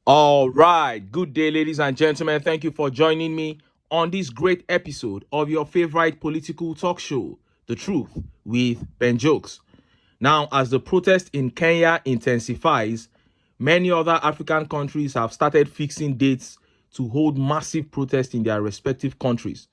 All right. Good day, ladies and gentlemen. Thank you for joining me on this great episode of your favorite political talk show, The Truth with Ben Jokes. Now, as the protest in Kenya intensifies, many other African countries have started fixing dates to hold massive protests in their respective countries.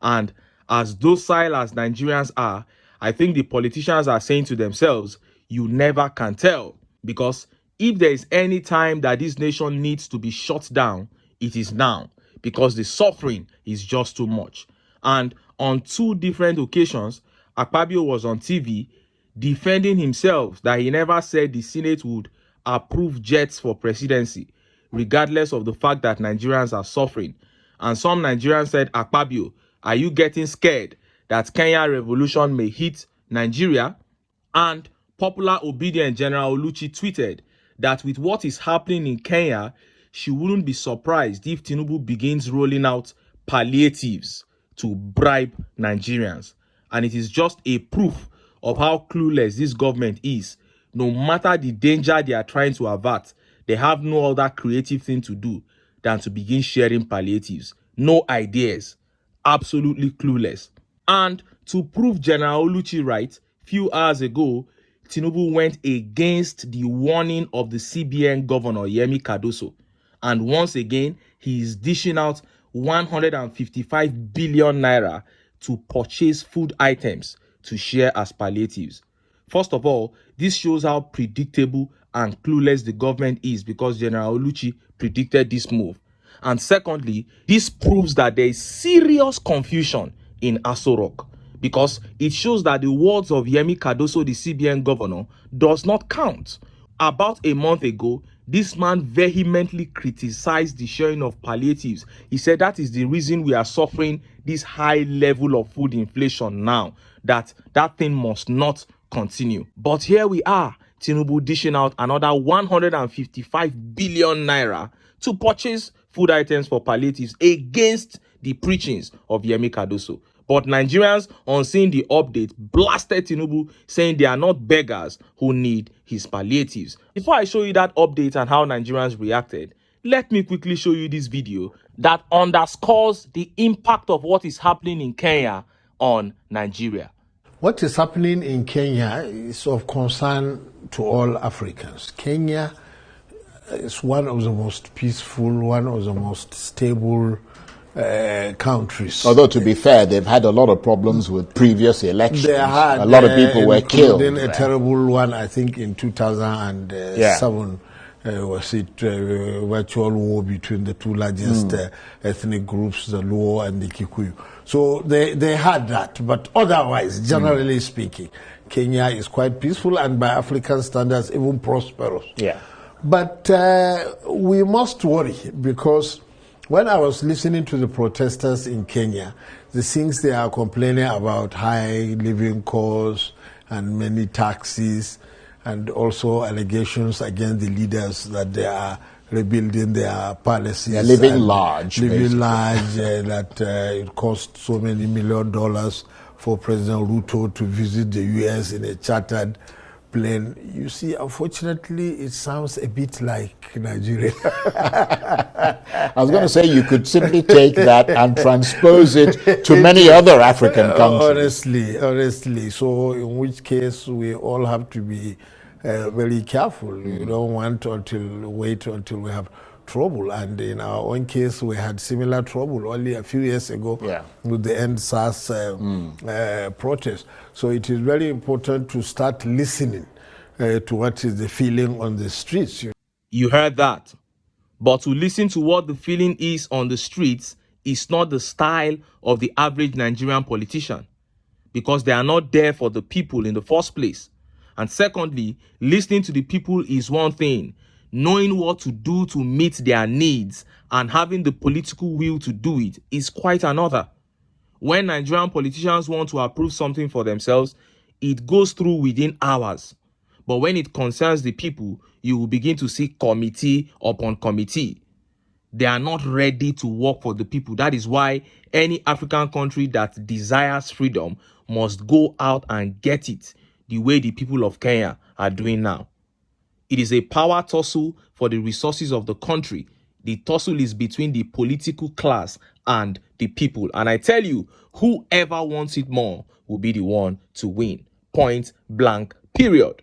And as docile as Nigerians are, I think the politicians are saying to themselves, you never can tell. Because if there is any time that this nation needs to be shut down, it is now. Because the suffering is just too much. And on two different occasions, Akpabio was on TV defending himself that he never said the Senate would approve jets for presidency, regardless of the fact that Nigerians are suffering. And some Nigerians said, Akpabio, are you getting scared that Kenya revolution may hit Nigeria? And popular obedient General Oluchi tweeted that with what is happening in Kenya, she wouldn't be surprised if Tinubu begins rolling out palliatives to bribe Nigerians. And it is just a proof of how clueless this government is. No matter the danger they are trying to avert, they have no other creative thing to do than to begin sharing palliatives. No ideas. Absolutely clueless. And to prove General Oluchi right, few hours ago, Tinubu went against the warning of the CBN governor, Yemi Cardoso. And once again, he is dishing out 155 billion naira to purchase food items to share as palliatives. First of all, this shows how predictable and clueless the government is because General Oluchi predicted this move. And secondly, this proves that there is serious confusion in Aso Rock because it shows that the words of Yemi Cardoso, the CBN governor, does not count. About a month ago, this man vehemently criticized the sharing of palliatives. He said that is the reason we are suffering this high level of food inflation now, that thing must not continue. But here we are, Tinubu dishing out another 155 billion naira to purchase food items for palliatives against the preachings of Yemi Cardoso. But Nigerians, on seeing the update, blasted Tinubu, saying they are not beggars who need his palliatives. Before I show you that update and how Nigerians reacted, let me quickly show you this video that underscores the impact of what is happening in Kenya on Nigeria. What is happening in Kenya is of concern to all Africans. Kenya is one of the most peaceful, one of the most stable countries. Although, to be fair, they've had a lot of problems with previous elections. They had, a lot of people were killed. A terrible one, I think, in 2007. Was it virtual war between the two largest ethnic groups, the Luo and the Kikuyu. So they had that. But otherwise, generally speaking, Kenya is quite peaceful and by African standards, even prosperous. Yeah. But we must worry because when I was listening to the protesters in Kenya, the things they are complaining about, high living costs and many taxes, and also allegations against the leaders that they are rebuilding their palaces. They're living large. That it cost so many $1 million for President Ruto to visit the U.S. in a chartered plane. You see, unfortunately, it sounds a bit like Nigeria. I was going to say you could simply take that and transpose it to many other African countries. Honestly. So in which case we all have to be very careful. You don't want wait until we have trouble. And in our own case, we had similar trouble only a few years ago with the End SARS protest. So it is very important to start listening to what is the feeling on the streets. You heard that. But to listen to what the feeling is on the streets is not the style of the average Nigerian politician because they are not there for the people in the first place. And secondly, listening to the people is one thing. Knowing what to do to meet their needs and having the political will to do it is quite another. When Nigerian politicians want to approve something for themselves, it goes through within hours. But when it concerns the people, you will begin to see committee upon committee. They are not ready to work for the people. That is why any African country that desires freedom must go out and get it the way the people of Kenya are doing now. It is a power tussle for the resources of the country. The tussle is between the political class and the people. And I tell you, whoever wants it more will be the one to win. Point blank, period.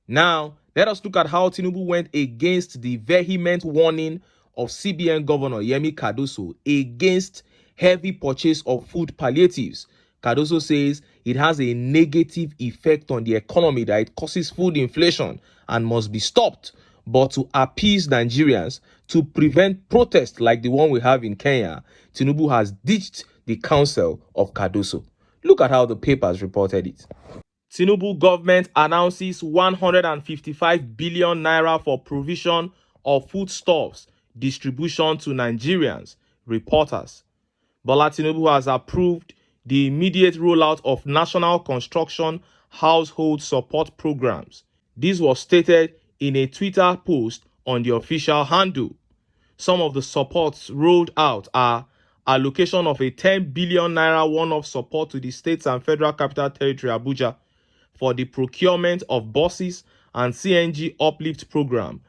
Now, let us look at how Tinubu went against the vehement warning of CBN Governor Yemi Cardoso against heavy purchase of food palliatives. Cardoso says it has a negative effect on the economy, that it causes food inflation and must be stopped. But to appease Nigerians, to prevent protests like the one we have in Kenya, Tinubu has ditched the counsel of Cardoso. Look at how the papers reported it. Tinubu government announces 155 billion naira for provision of foodstuffs distribution to Nigerians. Reporters. Bola Tinubu has approved the immediate rollout of National Construction Household Support Programs. This was stated in a Twitter post on the official handle. Some of the supports rolled out are allocation of a 10 billion naira one-off support to the states and federal capital territory Abuja for the procurement of buses and CNG uplift program,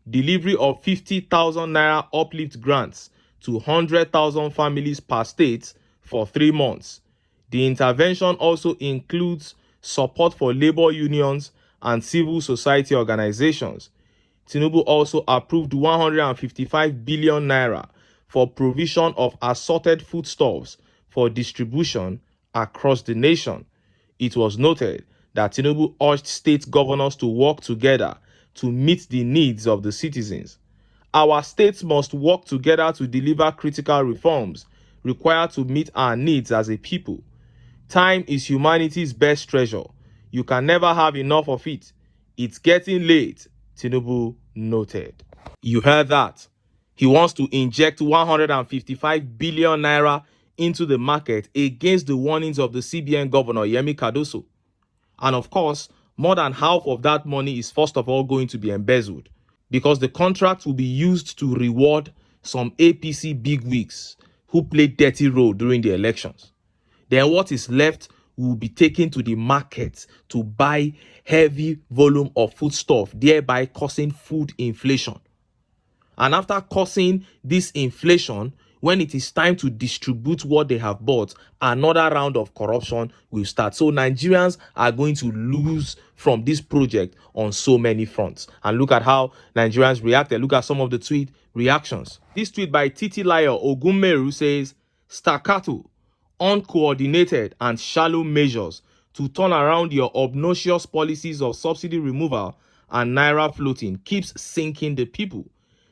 delivery of 50,000 naira uplift grants to 100,000 families per state for 3 months. The intervention also includes support for labor unions and civil society organizations. Tinubu also approved 155 billion naira for provision of assorted foodstuffs for distribution across the nation. It was noted that Tinubu urged state governors to work together to meet the needs of the citizens. Our states must work together to deliver critical reforms required to meet our needs as a people. Time is humanity's best treasure. You can never have enough of it. It's getting late, Tinubu noted. You heard that. He wants to inject 155 billion naira into the market against the warnings of the CBN governor Yemi Cardoso. And of course, more than half of that money is first of all going to be embezzled, because the contract will be used to reward some APC bigwigs who played dirty role during the elections. Then what is left will be taken to the market to buy heavy volume of foodstuff, thereby causing food inflation. And after causing this inflation, when it is time to distribute what they have bought, another round of corruption will start. So Nigerians are going to lose from this project on so many fronts. And look at how Nigerians reacted. Look at some of the tweet reactions. This tweet by Titilayo Ogunmeru says, staccato, uncoordinated and shallow measures to turn around your obnoxious policies of subsidy removal and naira floating keeps sinking the people.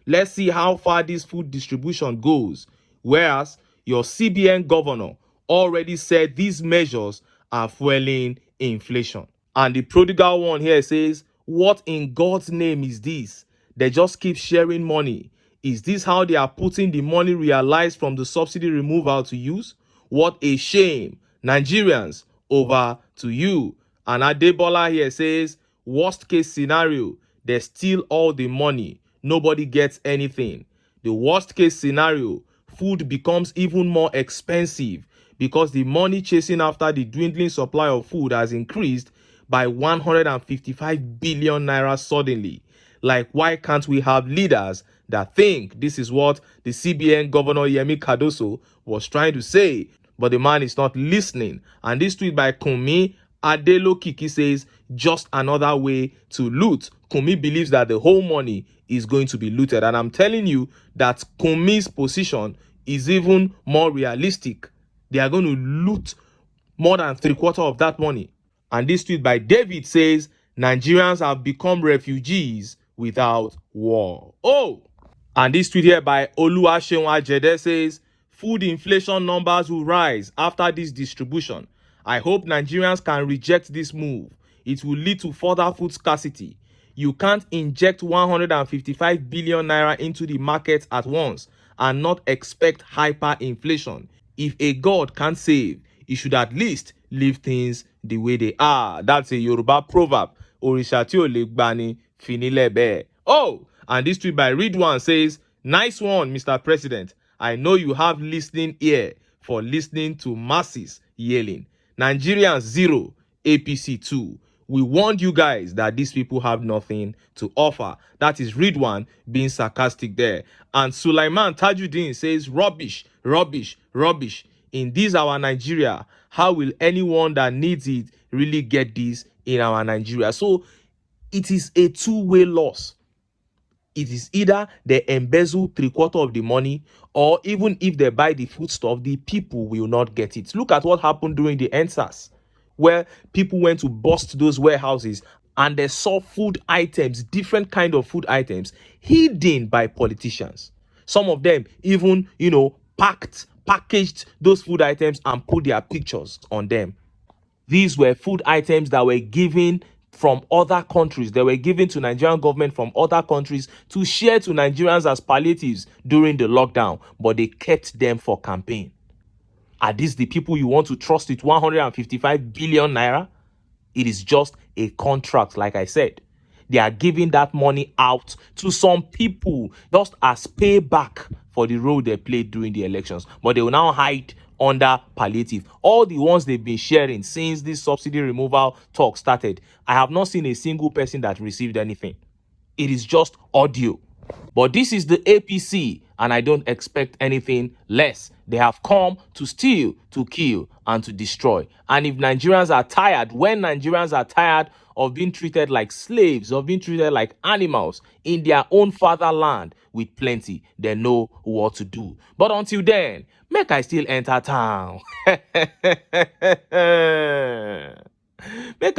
Let's see how far this food distribution goes. Whereas your CBN governor already said these measures are fueling inflation. And the prodigal one here says, what in God's name is this? They just keep sharing money. Is this how they are putting the money realized from the subsidy removal to use? What a shame. Nigerians, over to you. And Adebola here says, worst case scenario, they steal all the money. Nobody gets anything. The worst case scenario, food becomes even more expensive because the money chasing after the dwindling supply of food has increased by 155 billion naira suddenly. Like, why can't we have leaders that think this is what the CBN governor Yemi Cardoso was trying to say? But the man is not listening. And this tweet by Kunmi Adelo Kiki says, just another way to loot. Kunmi believes that the whole money is going to be looted. And I'm telling you that Kunmi's position is even more realistic. They are going to loot more than 3/4 of that money. And this tweet by David says, Nigerians have become refugees without war. Oh! And this tweet here by Oluwaseun Ajede says, food inflation numbers will rise after this distribution. I hope Nigerians can reject this move. It will lead to further food scarcity. You can't inject 155 billion naira into the market at once and not expect hyperinflation. If a god can't save, he should at least leave things the way they are. That's a Yoruba proverb. Orisha tí ò lè gbani finile bẹ́ẹ̀. Oh, and this tweet by Ridwan says, nice one, Mr. President. I know you have listening ear for listening to masses yelling. Nigerians 0, APC 2. we warned you guys that these people have nothing to offer. That is Ridwan being sarcastic there. And Sulaiman Tajuddin says, rubbish, rubbish, rubbish. In this our Nigeria, how will anyone that needs it really get this in our Nigeria? So it is a two-way loss. It is either they embezzle 3/4 of the money, or even if they buy the foodstuff, the people will not get it. Look at what happened during the EndSARS, where people went to bust those warehouses and they saw food items, different kind of food items, hidden by politicians. Some of them even, packaged those food items and put their pictures on them. These were food items that were given from other countries. They were given to Nigerian government from other countries to share to Nigerians as palliatives during the lockdown, but they kept them for campaign. Are these the people you want to trust with 155 billion naira? It is just a contract, like I said. They are giving that money out to some people just as payback for the role they played during the elections. But they will now hide under palliative. All the ones they've been sharing since this subsidy removal talk started, I have not seen a single person that received anything. It is just audio. But this is the APC, and I don't expect anything less. They have come to steal, to kill, and to destroy. And if Nigerians are tired, when Nigerians are tired of being treated like slaves, of being treated like animals in their own fatherland with plenty, they know what to do. But until then, make I still enter town. Make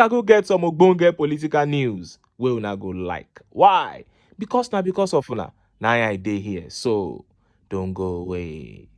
I go get some ogbonge political news wey una go like. Why? Because of una. Now I dey here, so don't go away.